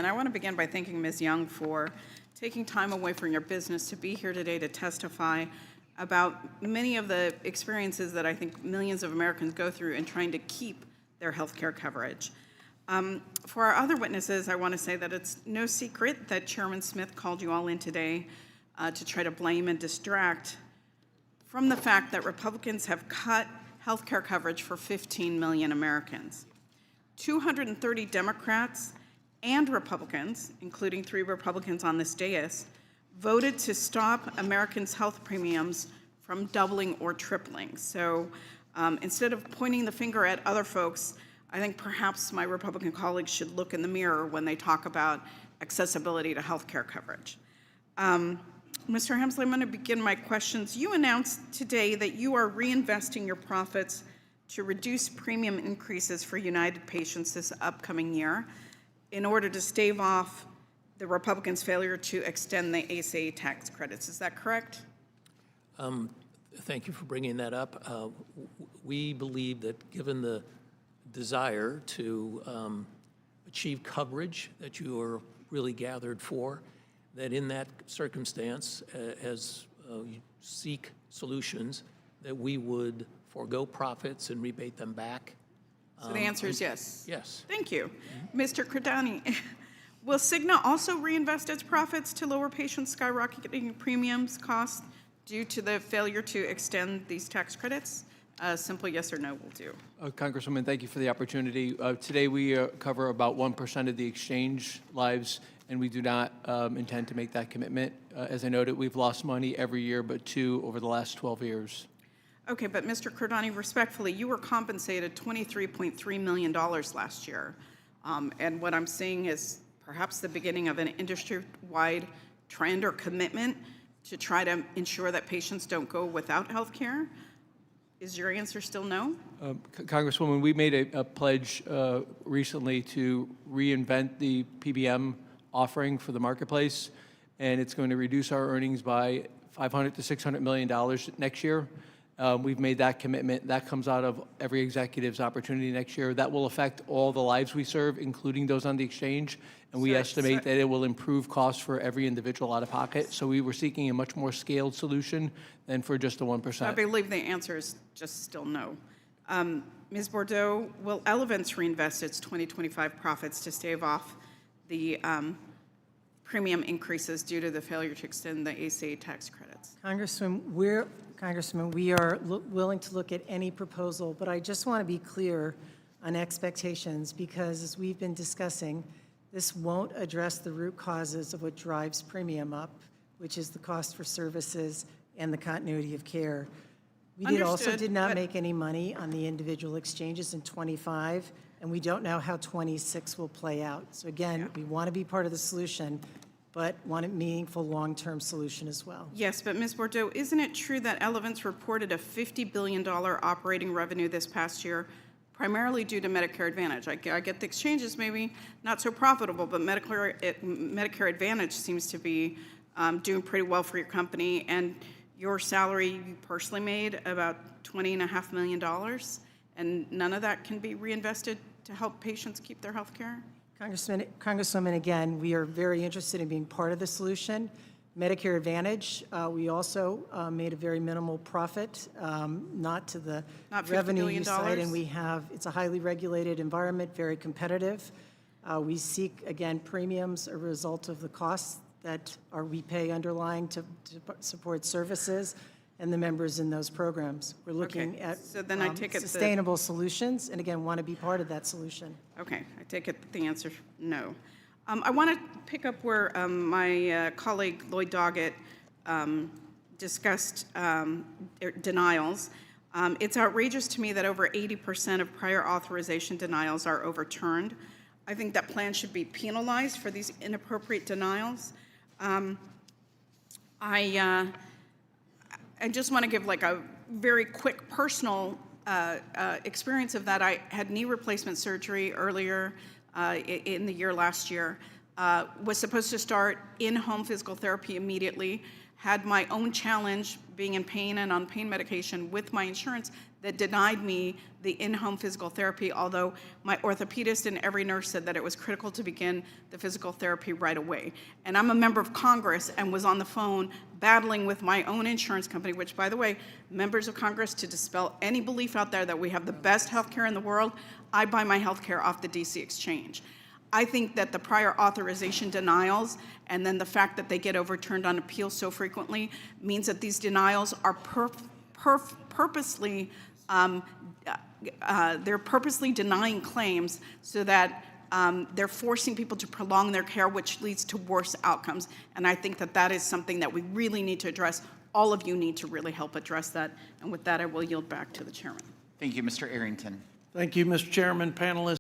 I want to begin by thanking Ms. Young for taking time away from your business to be here today to testify about many of the experiences that I think millions of Americans go through in trying to keep their health care coverage. For our other witnesses, I want to say that it's no secret that Chairman Smith called you all in today to try to blame and distract from the fact that Republicans have cut health care coverage for 15 million Americans. 230 Democrats and Republicans, including 3 Republicans on this dais, voted to stop Americans' health premiums from doubling or tripling. So instead of pointing the finger at other folks, I think perhaps my Republican colleagues should look in the mirror when they talk about accessibility to health care coverage. Mr. Hemsley, I'm going to begin my questions. You announced today that you are reinvesting your profits to reduce premium increases for United patients this upcoming year in order to stave off the Republicans' failure to extend the ACA tax credits. Is that correct? Thank you for bringing that up. We believe that given the desire to achieve coverage that you are really gathered for, that in that circumstance, as you seek solutions, that we would forego profits and rebate them back. So the answer is yes. Yes. Thank you. Mr. Credani, will Cigna also reinvest its profits to lower patients' skyrocketing premiums costs due to the failure to extend these tax credits? Simple yes or no will do. Congresswoman, thank you for the opportunity. Today we cover about 1% of the exchange lives, and we do not intend to make that commitment. As I noted, we've lost money every year, but 2 over the last 12 years. Okay, but Mr. Credani, respectfully, you were compensated $23.3 million last year. And what I'm seeing is perhaps the beginning of an industry-wide trend or commitment to try to ensure that patients don't go without health care. Is your answer still no? Congresswoman, we made a pledge recently to reinvent the PBM offering for the marketplace, and it's going to reduce our earnings by $500 to $600 million next year. We've made that commitment. That comes out of every executive's opportunity next year. That will affect all the lives we serve, including those on the exchange, and we estimate that it will improve costs for every individual out of pocket. So we were seeking a much more scaled solution than for just the 1%. I believe the answer is just still no. Ms. Bordeaux, will Elevance reinvest its 2025 profits to stave off the premium increases due to the failure to extend the ACA tax credits? Congressman, we are willing to look at any proposal, but I just want to be clear on expectations because, as we've been discussing, this won't address the root causes of what drives premium up, which is the cost for services and the continuity of care. We also did not make any money on the individual exchanges in 25, and we don't know how 26 will play out. So again, we want to be part of the solution, but want a meaningful long-term solution as well. Yes, but Ms. Bordeaux, isn't it true that Elevance reported a $50 billion operating revenue this past year, primarily due to Medicare Advantage? I get the exchanges maybe not so profitable, but Medicare Advantage seems to be doing pretty well for your company, and your salary you personally made about $20.5 million, and none of that can be reinvested to help patients keep their health care? Congresswoman, again, we are very interested in being part of the solution. Medicare Advantage, we also made a very minimal profit, not to the revenue you cite, and it's a highly regulated environment, very competitive. We seek, again, premiums as a result of the costs that we pay underlying to support services and the members in those programs. We're looking at so then I take it sustainable solutions, and again, want to be part of that solution. Okay, I take it the answer no. I want to pick up where my colleague Lloyd Doggett discussed denials. It's outrageous to me that over 80% of prior authorization denials are overturned. I think that plans should be penalized for these inappropriate denials. I just want to give like a very quick personal experience of that. I had knee replacement surgery earlier in the year last year. Was supposed to start in-home physical therapy immediately. Had my own challenge being in pain and on pain medication with my insurance. that denied me the in-home physical therapy, although my orthopedist and every nurse said that it was critical to begin the physical therapy right away. And I'm a member of Congress and was on the phone battling with my own insurance company, which, by the way, members of Congress, to dispel any belief out there that we have the best health care in the world, I buy my health care off the DC exchange. I think that the prior authorization denials and then the fact that they get overturned on appeal so frequently means that these denials are purposely they're purposely denying claims so that they're forcing people to prolong their care, which leads to worse outcomes. And I think that that is something that we really need to address. All of you need to really help address that. And with that, I will yield back to the chairman. Thank you, Mr. Arrington. Thank you, Mr. Chairman, panelists.